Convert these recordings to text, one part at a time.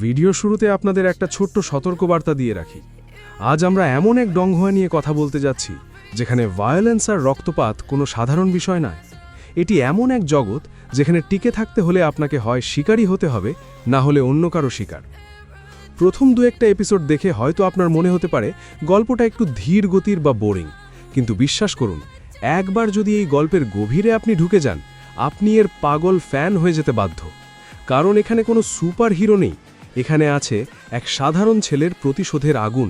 Video শুরুতে আপনাদের একটা ছোট্ট সতর্কবার্তা দিয়ে রাখি। আজ আমরা এমন এক ডংহুয়া নিয়ে কথা বলতে যাচ্ছি যেখানে ভায়োলেন্স আর রক্তপাত কোনো সাধারণ বিষয় নয়। এটি এমন এক জগৎ যেখানে টিকে থাকতে হলে আপনাকে হয় শিকারী হতে হবে, না হলে অন্য কারো শিকার। প্রথম দু একটা এপিসোড দেখে হয়তো আপনার মনে হতে পারে গল্পটা একটু ধীর গতির বা বোরিং, কিন্তু বিশ্বাস করুন, একবার যদি এই গল্পের গভীরে আপনি ঢুকে যান, আপনি এর পাগল ফ্যান হয়ে যেতে বাধ্য। কারণ এখানে কোনো সুপার হিরো নেই, এখানে আছে এক সাধারণ ছেলের প্রতিশোধের আগুন,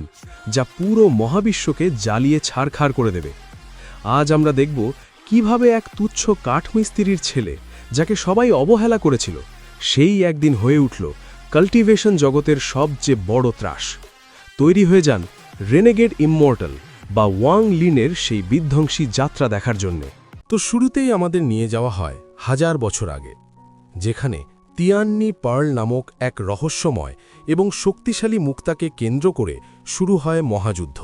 যা পুরো মহাবিশ্বকে জ্বালিয়ে ছারখার করে দেবে। আজ আমরা দেখব কিভাবে এক তুচ্ছ কাঠমিস্ত্রির ছেলে, যাকে সবাই অবহেলা করেছিল, সেই একদিন হয়ে উঠল কাল্টিভেশন জগতের সবচেয়ে বড় ত্রাস। তৈরি হয়ে যান রেনেগেড ইমমর্টাল বা ওয়াং লিনের সেই বিধ্বংসী যাত্রা দেখার জন্যে। তো শুরুতেই আমাদের নিয়ে যাওয়া হয় 1000 বছর আগে, যেখানে তিয়ান্নি পার্ল নামক এক রহস্যময় এবং শক্তিশালী মুক্তাকে কেন্দ্র করে শুরু হয় মহাযুদ্ধ।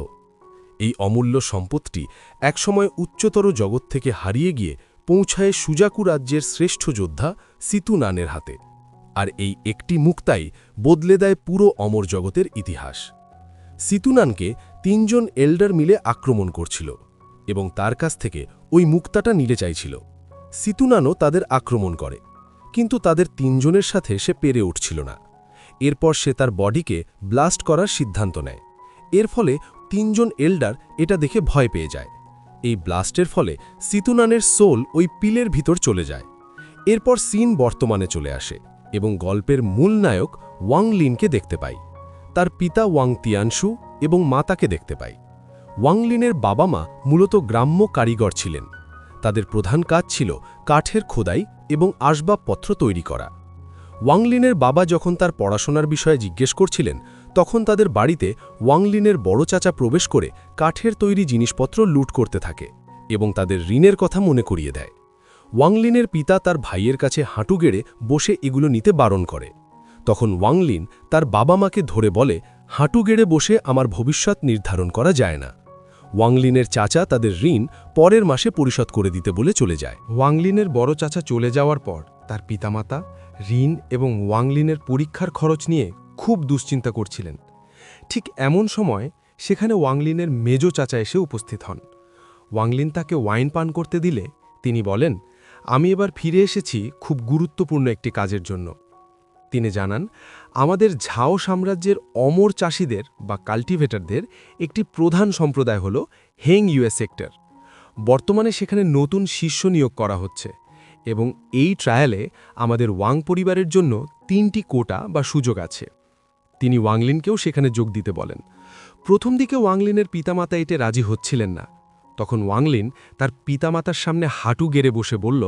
এই অমূল্য সম্পদটি একসময় উচ্চতর জগৎ থেকে হারিয়ে গিয়ে পৌঁছায় সুজাকু রাজ্যের শ্রেষ্ঠ যোদ্ধা সিতুনানের হাতে। আর এই একটি মুক্তাই বদলে দেয় পুরো অমর জগতের ইতিহাস। সিতুনানকে 3 জন এল্ডার মিলে আক্রমণ করছিল এবং তার কাছ থেকে ওই মুক্তাটা নিতে চাইছিল। সিতুনানও তাদের আক্রমণ করে, কিন্তু তাদের 3 জনের সাথে সে পেরে উঠছিল না। এরপর সে তার বডিকে ব্লাস্ট করার সিদ্ধান্ত নেয়। এর ফলে 3 জন এল্ডার এটা দেখে ভয় পেয়ে যায়। এই ব্লাস্টের ফলে সিতুনানের সোল ওই পিলের ভিতর চলে যায়। এরপর সিন বর্তমানে চলে আসে এবং গল্পের মূল নায়ক ওয়াং লিনকে দেখতে পাই। তার পিতা ওয়াং তিয়ানশু এবং মাতাকে দেখতে পাই। ওয়াং লিনের বাবা মা মূলত গ্রাম্য কারিগর ছিলেন। তাদের প্রধান কাজ ছিল কাঠের খোদাই এবং আসবাবপত্র তৈরি করা। ওয়াং লিনের বাবা যখন তার পড়াশোনার বিষয়ে জিজ্ঞেস করছিলেন, তখন তাদের বাড়িতে ওয়াং লিনের বড় চাচা প্রবেশ করে কাঠের তৈরি জিনিসপত্র লুট করতে থাকে এবং তাদের ঋণের কথা মনে করিয়ে দেয়। ওয়াং লিনের পিতা তার ভাইয়ের কাছে হাঁটু গেড়ে বসে এগুলো নিতে বারণ করে। তখন ওয়াং লিন তার বাবা মাকে ধরে বলে, হাঁটু গেড়ে বসে আমার ভবিষ্যৎ নির্ধারণ করা যায় না। ওয়াং লিনের চাচা তাদের ঋণ পরের মাসে পরিশোধ করে দিতে বলে চলে যায়। ওয়াং লিনের বড় চাচা চলে যাওয়ার পর তার পিতামাতা ঋণ এবং ওয়াং লিনের পরীক্ষার খরচ নিয়ে খুব দুশ্চিন্তা করছিলেন। ঠিক এমন সময় সেখানে ওয়াং লিনের মেজো চাচা এসে উপস্থিত হন। ওয়াং লিন তাকে ওয়াইন পান করতে দিলে তিনি বলেন, আমি এবার ফিরে এসেছি খুব গুরুত্বপূর্ণ একটি কাজের জন্য। তিনি জানান, আমাদের ঝাও সাম্রাজ্যের অমর চাষিদের বা কাল্টিভেটরদের একটি প্রধান সম্প্রদায় হল হেং ইউএস সেক্টর। বর্তমানে সেখানে নতুন শিষ্য নিয়োগ করা হচ্ছে এবং এই ট্রায়ালে আমাদের ওয়াং পরিবারের জন্য 3টি কোটা বা সুযোগ আছে। তিনি ওয়াংলিনকেও সেখানে যোগ দিতে বলেন। প্রথম দিকে ওয়াংলিনের পিতামাতা এতে রাজি হচ্ছিলেন না। তখন ওয়াংলিন তার পিতামাতার সামনে হাঁটু গেড়ে বসে বলল,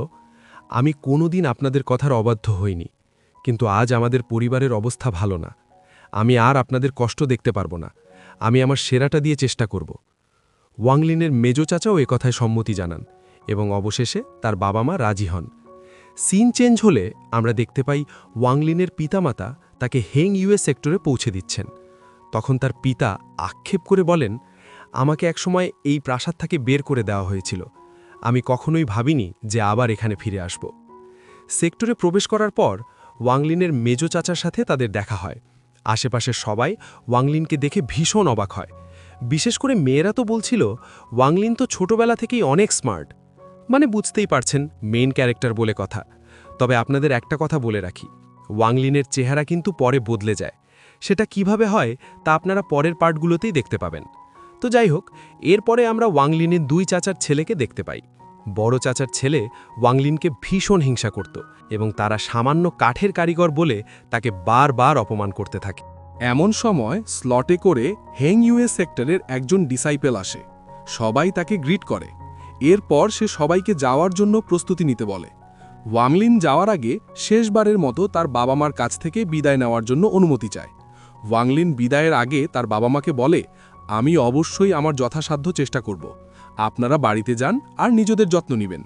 আমি কোনোদিন আপনাদের কথার অবাধ্য হইনি, কিন্তু আজ আমাদের পরিবারের অবস্থা ভালো না। আমি আর আপনাদের কষ্ট দেখতে পারবো না। আমি আমার সেরাটা দিয়ে চেষ্টা করব। ওয়াংলিনের মেজো চাচাও কথায় সম্মতি জানান এবং অবশেষে তার বাবা মা রাজি হন। সিন চেঞ্জ হলে আমরা দেখতে পাই ওয়াংলিনের পিতামাতা তাকে হেং ইউএস সেক্টরে পৌঁছে দিচ্ছেন। তখন তার পিতা আক্ষেপ করে বলেন, আমাকে একসময় এই প্রাসাদ থেকে বের করে দেওয়া হয়েছিল। আমি কখনোই ভাবিনি যে আবার এখানে ফিরে আসব। সেক্টরে প্রবেশ করার পর ওয়াংলিনের মেজো চাচার সাথে তাদের দেখা হয়। আশেপাশের সবাই ওয়াংলিনকে দেখে ভীষণ অবাক হয়। বিশেষ করে মেয়েরা তো বলছিল, ওয়াংলিন তো ছোটবেলা থেকেই অনেক স্মার্ট। মানে বুঝতেই পারছেন, মেইন ক্যারেক্টার বলে কথা। তবে আপনাদের একটা কথা বলে রাখি, ওয়াংলিনের চেহারা কিন্তু পরে বদলে যায়। সেটা কিভাবে হয় তা আপনারা পরের পার্টগুলোতেই দেখতে পাবেন। তো যাই হোক, এরপরে আমরা ওয়াংলিনের 2 চাচার ছেলেকে দেখতে পাই। বড় চাচার ছেলে ওয়াংলিনকে ভীষণ হিংসা করত এবং তারা সামান্য কাঠের কারিগর বলে তাকে বারবার অপমান করতে থাকে। এমন সময় স্লটে করে হেং ইউএস সেক্টরের একজন ডিসাইপেল আসে। সবাই তাকে গ্রিট করে। এরপর সে সবাইকে যাওয়ার জন্য প্রস্তুতি নিতে বলে। ওয়াংলিন যাওয়ার আগে শেষবারের মতো তার বাবা মার কাছ থেকে বিদায় নেওয়ার জন্য অনুমতি চায়। ওয়াংলিন বিদায়ের আগে তার বাবা মাকে বলে, আমি অবশ্যই আমার যথাসাধ্য চেষ্টা করব। আপনারা বাড়িতে যান আর নিজেদের যত্ন নেবেন।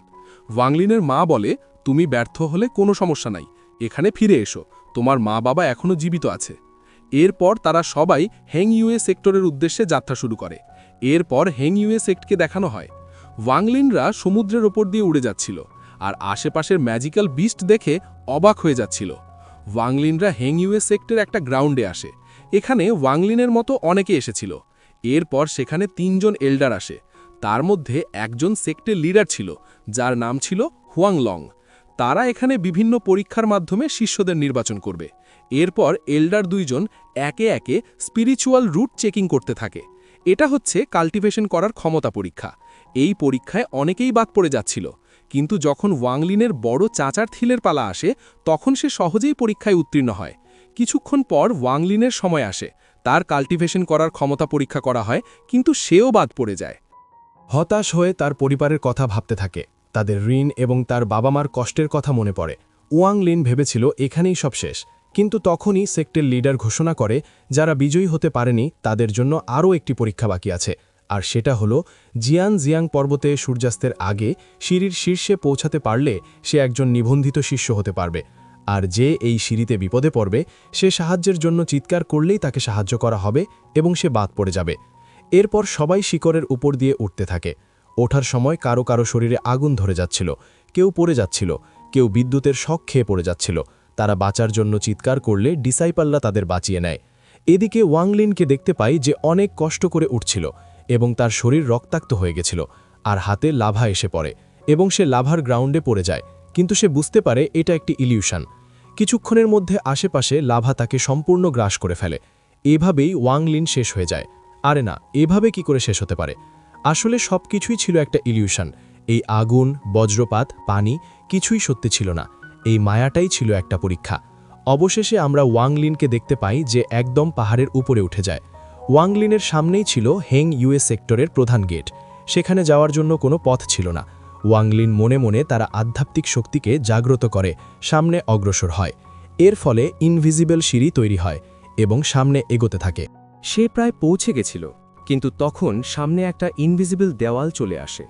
ওয়াংলিনের মা বলে, তুমি ব্যর্থ হলে কোনো সমস্যা নাই, এখানে ফিরে এসো, তোমার মা বাবা এখনও জীবিত আছে। এরপর তারা সবাই হেং ইউএস সেক্টরের উদ্দেশ্যে যাত্রা শুরু করে। এরপর হেং ইউএস সেক্টকে দেখানো হয়। ওয়াংলিনরা সমুদ্রের ওপর দিয়ে উড়ে যাচ্ছিল আর আশেপাশের ম্যাজিক্যাল বিস্ট দেখে অবাক হয়ে যাচ্ছিল। ওয়াংলিনরা হেং ইউএস সেক্টর একটা গ্রাউন্ডে আসে। এখানে ওয়াংলিনের মতো অনেকে এসেছিল। এরপর সেখানে 3 জন এল্ডার আসে। তার মধ্যে একজন সেক্টর লিডার ছিল, যার নাম ছিল হুয়াংলং। তারা এখানে বিভিন্ন পরীক্ষার মাধ্যমে শিষ্যদের নির্বাচন করবে। এরপর এল্ডার 2 জন একে একে স্পিরিচুয়াল রুট চেকিং করতে থাকে। এটা হচ্ছে কাল্টিভেশন করার ক্ষমতা পরীক্ষা। এই পরীক্ষায় অনেকেই বাদ পড়ে যাচ্ছিল, কিন্তু যখন ওয়াংলিনের বড় চাচার থিলের পালা আসে, তখন সে সহজেই পরীক্ষায় উত্তীর্ণ হয়। কিছুক্ষণ পর ওয়াংলিনের সময় আসে। তার কাল্টিভেশন করার ক্ষমতা পরীক্ষা করা হয়, কিন্তু সেও বাদ পড়ে যায়। হতাশ হয়ে তার পরিবারের কথা ভাবতে থাকে। তাদের ঋণ এবং তার বাবা মার কষ্টের কথা মনে পড়ে। ওয়াংলিন ভেবেছিল এখানেই সব শেষ, কিন্তু তখনই সেক্টর লিডার ঘোষণা করে যারা বিজয়ী হতে পারেনি তাদের জন্য আরও একটি পরীক্ষা বাকি আছে। আর সেটা হলো জিয়াং পর্বতে সূর্যাস্তের আগে সিঁড়ির শীর্ষে পৌঁছাতে পারলে সে একজন নিবন্ধিত শিষ্য হতে পারবে। আর যে এই সিঁড়িতে বিপদে পড়বে সে সাহায্যের জন্য চিৎকার করলেই তাকে সাহায্য করা হবে এবং সে বাদ পড়ে যাবে। এরপর সবাই শিকড়ের উপর দিয়ে উঠতে থাকে। ওঠার সময় কারো কারো শরীরে আগুন ধরে যাচ্ছিল, কেউ পড়ে যাচ্ছিল, কেউ বিদ্যুতের শক খেয়ে পড়ে যাচ্ছিল। তারা বাঁচার জন্য চিৎকার করলে ডিসাইপালরা তাদের বাঁচিয়ে নেয়। এদিকে ওয়াংলিনকে দেখতে পাই যে অনেক কষ্ট করে উঠছিল এবং তার শরীর রক্তাক্ত হয়ে গেছিল, আর হাতে লাভা এসে পড়ে এবং সে লাভার গ্রাউন্ডে পড়ে যায়। কিন্তু সে বুঝতে পারে এটা একটি ইলিউশন। কিছুক্ষণের মধ্যে আশেপাশে লাভা তাকে সম্পূর্ণ গ্রাস করে ফেলে। এভাবেই ওয়াংলিন শেষ হয়ে যায়। আরে না, এভাবে কি করে শেষ হতে পারে? আসলে সবকিছুই ছিল একটা ইলিউশন। এই আগুন, বজ্রপাত, পানি কিছুই সত্যি ছিল না। এই মায়াটাই ছিল একটা পরীক্ষা। অবশেষে আমরা ওয়াংলিনকে দেখতে পাই যে একদম পাহাড়ের উপরে উঠে যায়। ওয়াংলিনের সামনেই ছিল হেং ইউএস সেক্টরের প্রধান গেট। সেখানে যাওয়ার জন্য কোনো পথ ছিল না। ওয়াংলিন মনে মনে তারা আধ্যাত্মিক শক্তিকে জাগ্রত করে সামনে অগ্রসর হয়। এর ফলে ইনভিজিবল সিঁড়ি তৈরি হয় এবং সামনে এগোতে থাকে। সে প্রায় পৌঁছে গেছিল, কিন্তু তখন সামনে একটা ইনভিজিবল দেওয়াল চলে আসে।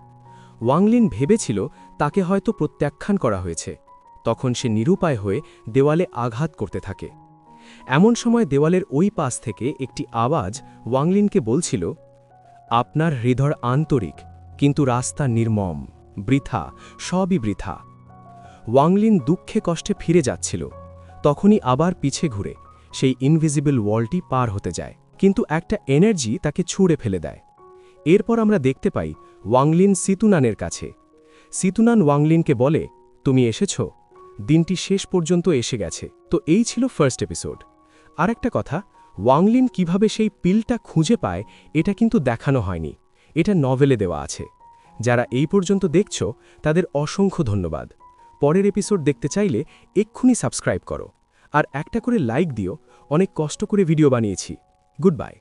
ওয়াংলিন ভেবেছিল তাকে হয়তো প্রত্যাখ্যান করা হয়েছে। তখন সে নিরুপায় হয়ে দেওয়ালে আঘাত করতে থাকে। এমন সময় দেওয়ালের ওই পাশ থেকে একটি আওয়াজ ওয়াংলিনকে বলছিল, আপনার হৃদয় আন্তরিক, কিন্তু রাস্তা নির্মম, বৃথা, সবই বৃথা। ওয়াংলিন দুঃখে কষ্টে ফিরে যাচ্ছিল। তখনই আবার পিছে ঘুরে সেই ইনভিজিবল ওয়ালটি পার হতে যায়, কিন্তু একটা এনার্জি তাকে ছুঁড়ে ফেলে দেয়। এরপর আমরা দেখতে পাই ওয়াংলিন সিতুনানের কাছে। সিতুনান ওয়াংলিনকে বলে, তুমি এসেছ, দিনটি শেষ পর্যন্ত এসে গেছে। তো এই ছিল ফার্স্ট এপিসোড। আর একটা কথা, ওয়াংলিন কিভাবে সেই পিলটা খুঁজে পায় এটা কিন্তু দেখানো হয়নি। এটা নভেলে দেওয়া আছে। যারা এই পর্যন্ত দেখছ তাদের অসংখ্য ধন্যবাদ। পরের এপিসোড দেখতে চাইলে এক্ষুনি সাবস্ক্রাইব করো, আর একটা করে লাইক দিও। অনেক কষ্ট করে ভিডিও বানিয়েছি। Good bye.